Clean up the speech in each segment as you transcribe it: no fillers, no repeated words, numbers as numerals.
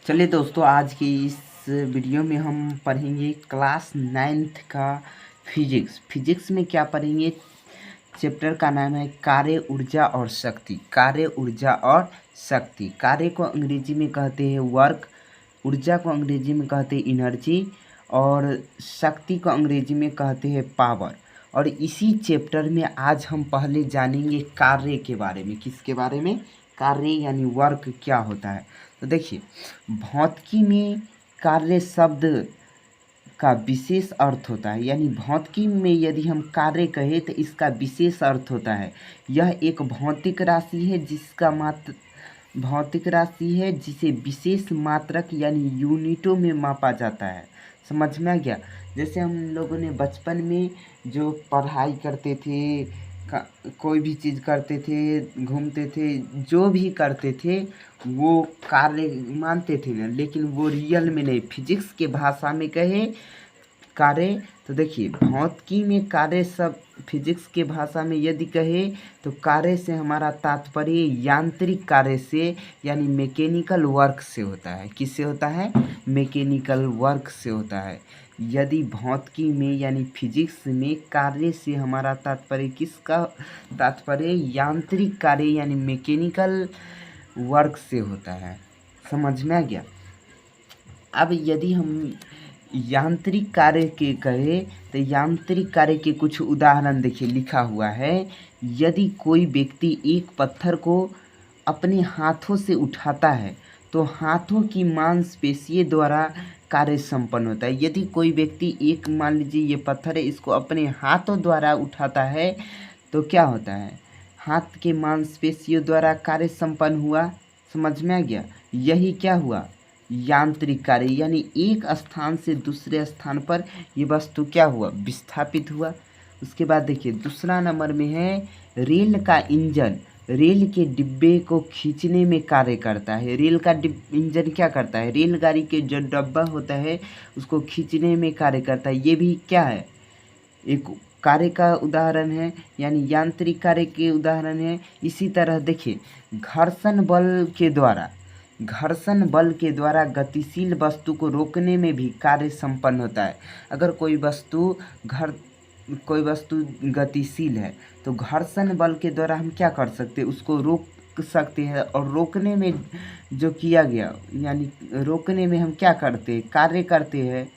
चलिए दोस्तों, आज की इस वीडियो में हम पढ़ेंगे क्लास 9th का फिजिक्स में क्या पढ़ेंगे। चैप्टर का नाम है कार्य, ऊर्जा और शक्ति। कार्य, ऊर्जा और शक्ति। कार्य को अंग्रेजी में कहते हैं वर्क, ऊर्जा को अंग्रेजी में कहते हैं एनर्जी और शक्ति को अंग्रेजी में कहते हैं पावर। और इसी चैप्टर में आज हम पहले जानेंगे कार्य के बारे में। किसके बारे में? कार्य यानी वर्क क्या होता है। तो देखिए, भौतिकी में कार्य शब्द का विशेष अर्थ होता है, यानी भौतिकी में यदि हम कार्य कहें तो इसका विशेष अर्थ होता है। यह एक भौतिक राशि है जिसे विशेष मात्रक यानी यूनिटों में मापा जाता है। समझ में आ गया? जैसे हम लोगों ने बचपन में जो पढ़ाई करते थे, कोई भी चीज़ करते थे, घूमते थे, जो भी करते थे वो कार्य मानते थे ना, लेकिन वो रियल में नहीं। फिजिक्स के भाषा में कहे कार्य, तो देखिए भौतिकी में कार्य सब फिजिक्स के भाषा में यदि कहे तो कार्य से हमारा तात्पर्य यांत्रिक कार्य से यानी मैकेनिकल वर्क से होता है। किससे होता है? मैकेनिकल वर्क से होता है। यदि भौतिकी में यानी फिजिक्स में कार्य से हमारा तात्पर्य किसका तात्पर्य? यांत्रिक कार्य यानी मैकेनिकल वर्क से होता है। समझ में आ गया? अब यदि हम यांत्रिक कार्य के कहें तो यांत्रिक कार्य के कुछ उदाहरण देखिए, लिखा हुआ है। यदि कोई व्यक्ति एक पत्थर को अपने हाथों से उठाता है तो हाथों की मांसपेशियों द्वारा कार्य संपन्न होता है। यदि कोई व्यक्ति मान लीजिए ये पत्थर है, इसको अपने हाथों द्वारा उठाता है तो क्या होता है? हाथ के मांसपेशियों द्वारा कार्य संपन्न हुआ। समझ में आ गया? यही क्या हुआ? यांत्रिक कार्य, यानी एक स्थान से दूसरे स्थान पर ये वस्तु क्या हुआ? विस्थापित हुआ। उसके बाद देखिए दूसरा नंबर में है रेल का इंजन। रेल के डिब्बे को खींचने में कार्य करता है। रेल का इंजन क्या करता है? रेलगाड़ी के जो डब्बा होता है उसको खींचने में कार्य करता है। ये भी क्या है? एक कार्य का उदाहरण है, यानी यांत्रिक कार्य के उदाहरण है। इसी तरह देखिए घर्षण बल के द्वारा गतिशील वस्तु को रोकने में भी कार्य संपन्न होता है। अगर कोई वस्तु गतिशील है तो घर्षण बल के द्वारा हम क्या कर सकते हैं? उसको रोक सकते हैं। और रोकने में जो किया गया, यानी रोकने में हम क्या करते हैं? कार्य करते हैं।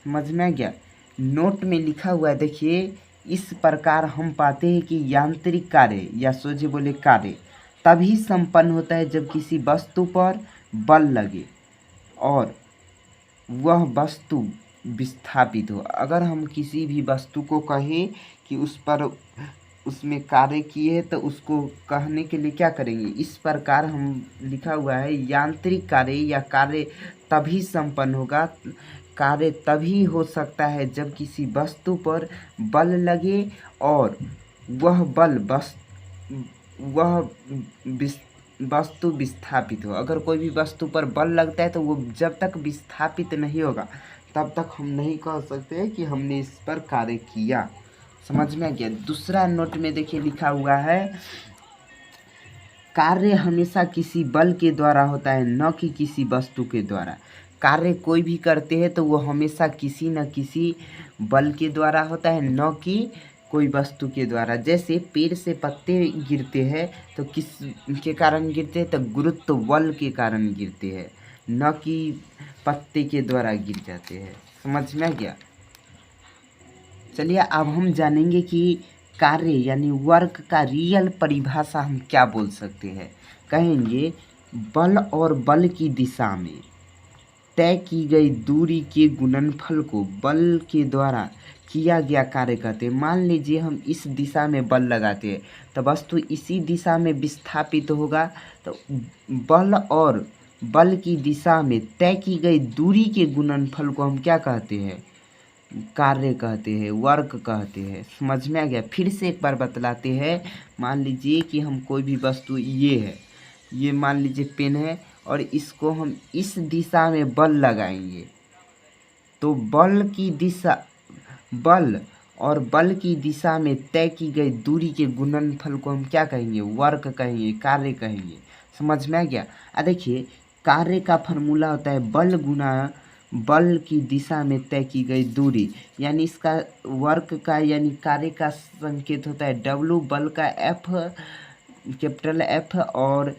समझ में आ गया? नोट में लिखा हुआ है, देखिए इस प्रकार हम पाते हैं कि यांत्रिक कार्य या सोझे बोले कार्य तभी संपन्न होता है जब किसी वस्तु पर बल लगे और वह वस्तु विस्थापित हो। अगर हम किसी भी वस्तु को कहें कि उसमें कार्य किए तो उसको कहने के लिए क्या करेंगे? इस प्रकार हम लिखा हुआ है यांत्रिक कार्य या कार्य तभी संपन्न होगा, कार्य तभी हो सकता है जब किसी वस्तु पर बल लगे और वह वस्तु विस्थापित हो। अगर कोई भी वस्तु पर बल लगता है तो वो जब तक विस्थापित नहीं होगा तब तक हम नहीं कह सकते कि हमने इस पर कार्य किया। समझ में आ गया? दूसरा नोट में देखिए लिखा हुआ है कार्य हमेशा किसी बल के द्वारा होता है, न कि किसी वस्तु के द्वारा। कार्य कोई भी करते हैं तो वो हमेशा किसी न किसी बल के द्वारा होता है, न कि कोई वस्तु के द्वारा। जैसे पेड़ से पत्ते गिरते हैं तो किस के कारण गिरते हैं? तो गुरुत्व बल के कारण गिरते हैं, न कि पत्ते के द्वारा गिर जाते हैं। समझ में आ गया? चलिए अब हम जानेंगे कि कार्य यानी वर्क का रियल परिभाषा हम क्या बोल सकते हैं। कहेंगे बल और बल की दिशा में तय की गई दूरी के गुणनफल को बल के द्वारा किया गया कार्य कहते हैं। मान लीजिए हम इस दिशा में बल लगाते हैं तो वस्तु इसी दिशा में विस्थापित होगा। तो बल और बल की दिशा में तय की गई दूरी के गुणनफल को हम क्या कहते हैं? कार्य कहते हैं, वर्क कहते हैं। समझ में आ गया? फिर से एक बार बतलाते हैं। मान लीजिए कि हम कोई भी वस्तु ये है, ये मान लीजिए पेन है और इसको हम इस दिशा में बल लगाएंगे तो बल और बल की दिशा में तय की गई दूरी के गुणनफल को हम क्या कहेंगे? वर्क कहेंगे, कार्य कहेंगे। समझ में आ गया? देखिए कार्य का फॉर्मूला होता है बल गुना बल की दिशा में तय की गई दूरी, यानी इसका वर्क का यानी कार्य का संकेत होता है W, बल का F कैपिटल F, और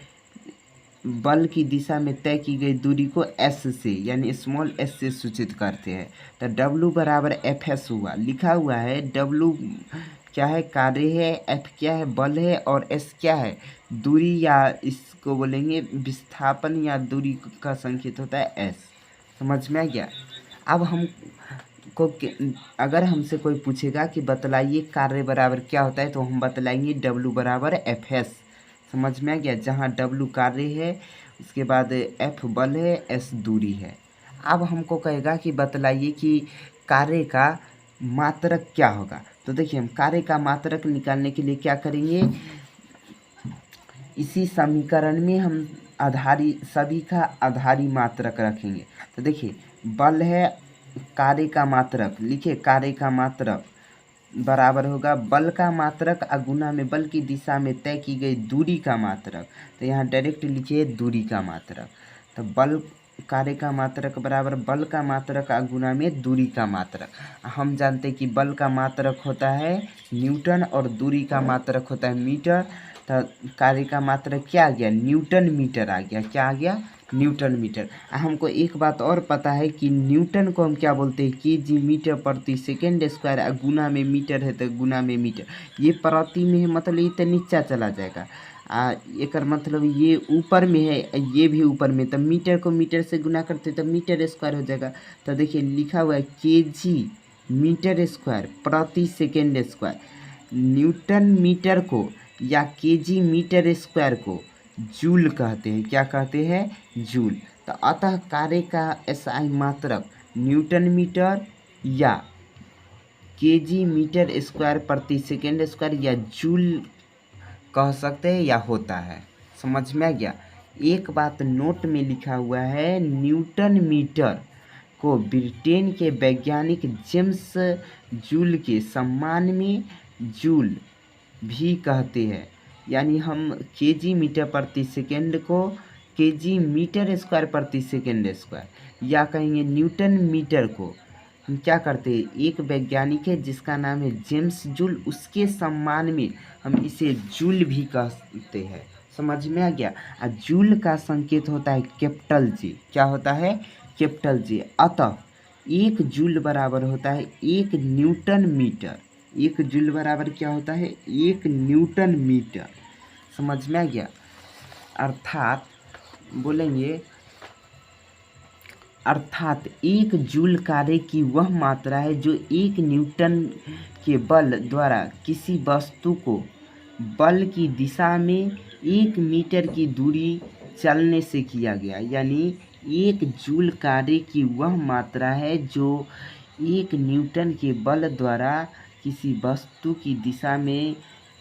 बल की दिशा में तय की गई दूरी को S से यानी स्मॉल s से सूचित करते हैं। तो W बराबर Fs हुआ, लिखा हुआ है W क्या है, कार्य है, F क्या है, बल है, और S क्या है, दूरी, या इसको बोलेंगे विस्थापन या दूरी का संकेत होता है S। समझ में आ गया। अब हम को अगर हमसे कोई पूछेगा कि बतलाइए कार्य बराबर क्या होता है, तो हम बतलाएंगे W बराबर Fs। समझ में आ गया। जहाँ W कार्य है, उसके बाद F बल है, S दूरी है। अब हमको कहेगा कि बतलाइए कि कार्य का मात्रक क्या होगा। तो देखिए, हम कार्य का मात्रक निकालने के लिए क्या करेंगे, इसी समीकरण में हम सभी का आधारी मात्रक रखेंगे। तो देखिए, बल है, कार्य का मात्रक लिखे, कार्य का मात्रक बराबर होगा बल का मात्रक गुना में बल की दिशा में तय की गई दूरी का मात्रक। तो यहाँ डायरेक्ट लिखिए दूरी का मात्रक। तो बल कार्य का मात्रक बराबर बल का मात्रक गुना में दूरी का मात्रक। हम जानते हैं कि बल का मात्रक होता है न्यूटन और दूरी का मात्रक होता है मीटर। तो कार्य का मात्रक क्या आ गया, न्यूटन मीटर आ गया। क्या आ गया, न्यूटन मीटर। हमको एक बात और पता है कि न्यूटन को हम क्या बोलते हैं, केजी मीटर प्रति सेकेंड स्क्वायर, गुना में मीटर है तो गुना में मीटर। ये प्रति में है, मतलब ये तो नीचा चला जाएगा। एक मतलब ये ऊपर में है, ये भी ऊपर में, तो मीटर को मीटर से गुना करते तो मीटर स्क्वायर हो जाएगा। तो देखिए लिखा हुआ है केजी मीटर स्क्वायर प्रति सेकेंड स्क्वायर। न्यूटन मीटर को या केजी मीटर स्क्वायर को जूल कहते हैं। क्या कहते हैं, जूल। तो अतः कार्य का SI मात्रक न्यूटन मीटर या केजी मीटर स्क्वायर प्रति सेकेंड स्क्वायर या जूल कह सकते हैं या होता है। समझ में आ गया। एक बात नोट में लिखा हुआ है, न्यूटन मीटर को ब्रिटेन के वैज्ञानिक जेम्स जूल के सम्मान में जूल भी कहते हैं। यानी हम केजी मीटर प्रति सेकेंड को केजी मीटर स्क्वायर प्रति सेकेंड स्क्वायर, या कहेंगे न्यूटन मीटर को हम क्या करते हैं, एक वैज्ञानिक है जिसका नाम है जेम्स जूल, उसके सम्मान में हम इसे जूल भी कहते हैं। समझ में आ गया। जूल का संकेत होता है कैपिटल G। क्या होता है, कैपिटल G। अतः एक जूल बराबर होता है एक न्यूटन मीटर। एक जूल बराबर क्या होता है, एक न्यूटन मीटर। समझ में आ गया। अर्थात बोलेंगे, अर्थात एक जूल कार्य की वह मात्रा है जो एक न्यूटन के बल द्वारा किसी वस्तु को बल की दिशा में 1 मीटर की दूरी चलने से किया गया। यानी एक जूल कार्य की वह मात्रा है जो 1 न्यूटन के बल द्वारा किसी वस्तु की दिशा में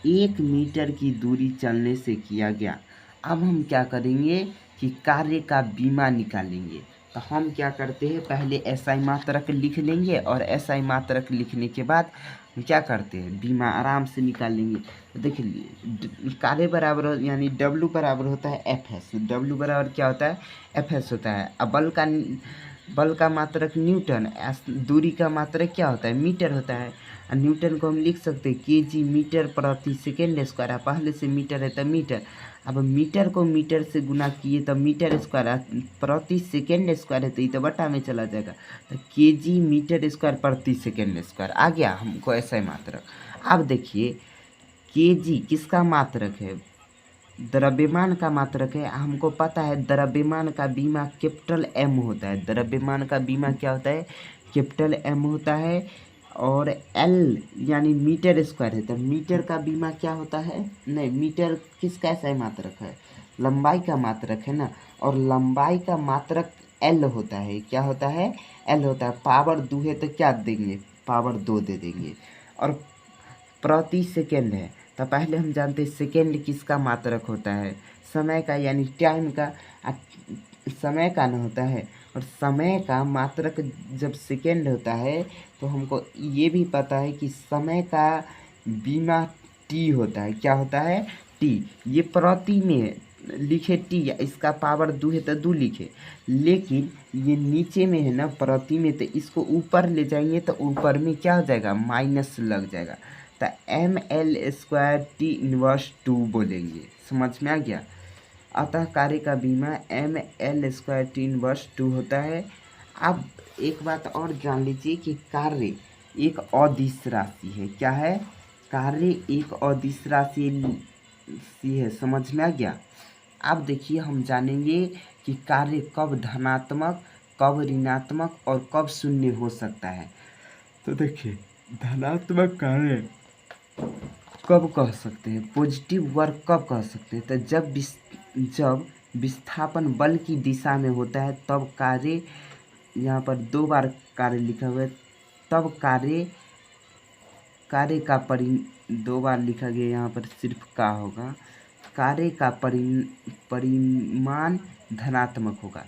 1 मीटर की दूरी चलने से किया गया। अब हम क्या करेंगे कि कार्य का बीमा निकालेंगे। तो हम क्या करते हैं, पहले SI मात्रक लिख लेंगे और SI मात्रक लिखने के बाद हम क्या करते हैं, बीमा आराम से निकाल लेंगे। तो देखिए, कार्य बराबर यानी W बराबर होता है Fs। W बराबर क्या होता है, Fs होता है। अब बल का मात्रक न्यूटन, दूरी का मात्रक क्या होता है, मीटर होता है। न्यूटन को हम लिख सकते हैं केजी मीटर प्रति सेकेंड स्क्वायर। पहले से मीटर है तो मीटर। अब मीटर को मीटर से गुना किए तो मीटर स्क्वायर, प्रति सेकेंड स्क्वायर है तो ये तो बटा में चला जाएगा। तो केजी मीटर स्क्वायर प्रति सेकेंड स्क्वायर आ गया हमको ऐसा मात्रक। अब देखिए, केजी किसका मात्रक है, द्रव्यमान का मात्रक है। हमको पता है द्रव्यमान का बीमा कैपिटल M होता है। द्रव्यमान का बीमा क्या होता है, कैपिटल M होता है। और L यानी मीटर स्क्वायर है, तो मीटर का बीमा क्या होता है, नहीं, मीटर किसका ऐसा मात्रक है, लंबाई का मात्रक है ना। और लंबाई का मात्रक L होता है। क्या होता है, L होता है। पावर 2 है तो क्या देंगे, पावर 2 दे देंगे। और प्रति सेकेंड है, तो पहले हम जानते हैं सेकेंड किसका मात्रक होता है, समय का, यानी टाइम का। समय का न होता है, और समय का मात्रक जब सेकेंड होता है तो हमको ये भी पता है कि समय का बीमा T होता है। क्या होता है, T। ये प्रति में है, लिखे टी या इसका पावर 2 है तो 2 लिखे, लेकिन ये नीचे में है ना प्रति में, तो इसको ऊपर ले जाएंगे तो ऊपर में क्या हो जाएगा, माइनस लग जाएगा, तो ml² t इनवर्स 2 बोलेंगे। समझ में आ गया। अतः कार्य का बीमा ml² t इनवर्स 2 होता है। अब एक बात और जान लीजिए कि कार्य एक अदिश राशि है। क्या है, कार्य एक अदिश राशि है। समझ में आ गया। अब देखिए हम जानेंगे कि कार्य कब धनात्मक, कब ऋणात्मक और कब शून्य हो सकता है। तो देखिए धनात्मक कार्य कब कह सकते हैं, पॉजिटिव वर्क कब कह सकते हैं, तो जब विस्थापन बल की दिशा में होता है तब कार्य, यहाँ पर 2 बार कार्य लिखा हुआ है, तब कार्य का 2 बार लिखा गया, यहाँ पर सिर्फ का होगा, कार्य का परिमाण धनात्मक होगा।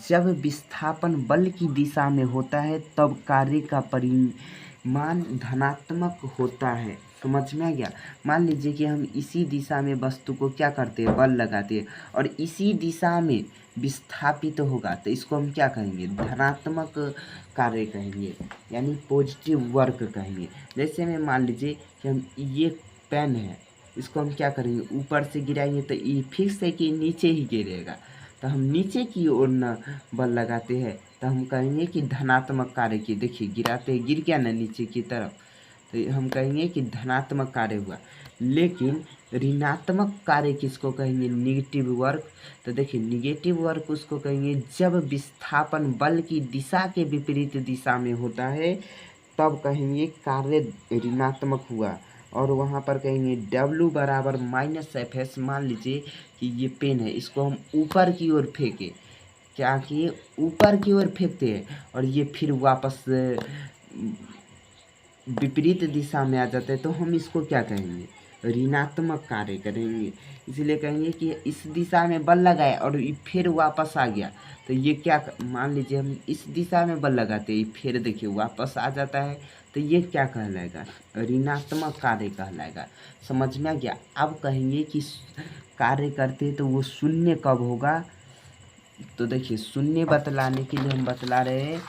जब विस्थापन बल की दिशा में होता है तब कार्य का परिमाण धनात्मक होता है। समझ में आ गया। मान लीजिए कि हम इसी दिशा में वस्तु को क्या करते हैं, बल लगाते हैं, और इसी दिशा में विस्थापित होगा तो इसको हम क्या कहेंगे, धनात्मक कार्य कहेंगे, यानी पॉजिटिव वर्क कहेंगे। जैसे में मान लीजिए कि हम ये पेन है, इसको हम क्या करेंगे, ऊपर से गिराएंगे तो ये फिक्स है कि नीचे ही गिरेगा, तो हम नीचे की ओर न बल लगाते हैं तो हम कहेंगे कि धनात्मक कार्य की। देखिए गिराते हैं, गिर गया ना नीचे की तरफ, तो हम कहेंगे कि धनात्मक कार्य हुआ। लेकिन ऋणात्मक कार्य किसको कहेंगे, निगेटिव वर्क। तो देखिए निगेटिव वर्क उसको कहेंगे जब विस्थापन बल की दिशा के विपरीत दिशा में होता है तब कहेंगे कार्य ऋणात्मक हुआ। और वहाँ पर कहेंगे W बराबर -Fs। मान लीजिए कि ये पेन है, इसको हम ऊपर की ओर फेंके, क्या किए, ऊपर की ओर फेंकते हैं और ये फिर वापस विपरीत दिशा में आ जाता है, तो हम इसको क्या कहेंगे, ऋणात्मक कार्य करेंगे। इसलिए कहेंगे कि इस दिशा में बल लगाए और ये फिर वापस आ गया, तो ये क्या, मान लीजिए हम इस दिशा में बल लगाते हैं, फिर देखिए वापस आ जाता है, तो ये क्या कहलाएगा, ऋणात्मक कार्य कहलाएगा। समझ में आ गया। अब कहेंगे कि कार्य करते तो वो शून्य कब होगा। तो देखिए शून्य बतलाने के लिए हम बतला रहे हैं,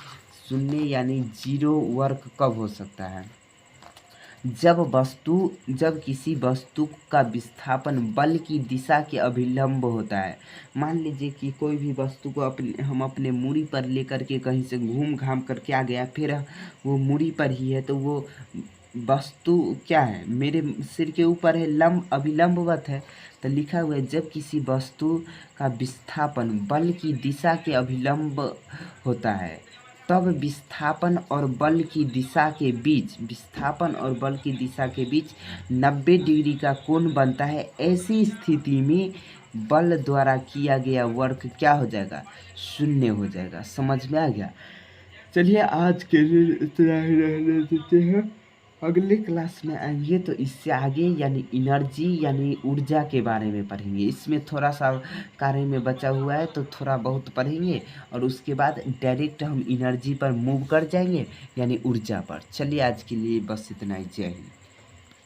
शून्य यानी 0 वर्क कब हो सकता है, जब किसी वस्तु का विस्थापन बल की दिशा के अभिलंब होता है। मान लीजिए कि कोई भी वस्तु को हम अपने मूड़ी पर लेकर के कहीं से घूम घाम करके आ गया, फिर वो मूड़ी पर ही है, तो वो वस्तु क्या है, मेरे सिर के ऊपर है, अभिलंबवत है। तो लिखा हुआ है जब किसी वस्तु का विस्थापन बल की दिशा के अभिलंब होता है तब विस्थापन और बल की दिशा के बीच 90 डिग्री का कोण बनता है। ऐसी स्थिति में बल द्वारा किया गया वर्क क्या हो जाएगा, शून्य हो जाएगा। समझ में आ गया। चलिए आज के लिए इतना ही रहने देते हैं, अगले क्लास में आएंगे तो इससे आगे यानी एनर्जी यानी ऊर्जा के बारे में पढ़ेंगे। इसमें थोड़ा सा कार्य में बचा हुआ है तो थोड़ा बहुत पढ़ेंगे और उसके बाद डायरेक्ट हम एनर्जी पर मूव कर जाएंगे यानी ऊर्जा पर। चलिए आज के लिए बस इतना ही। जय हिंद।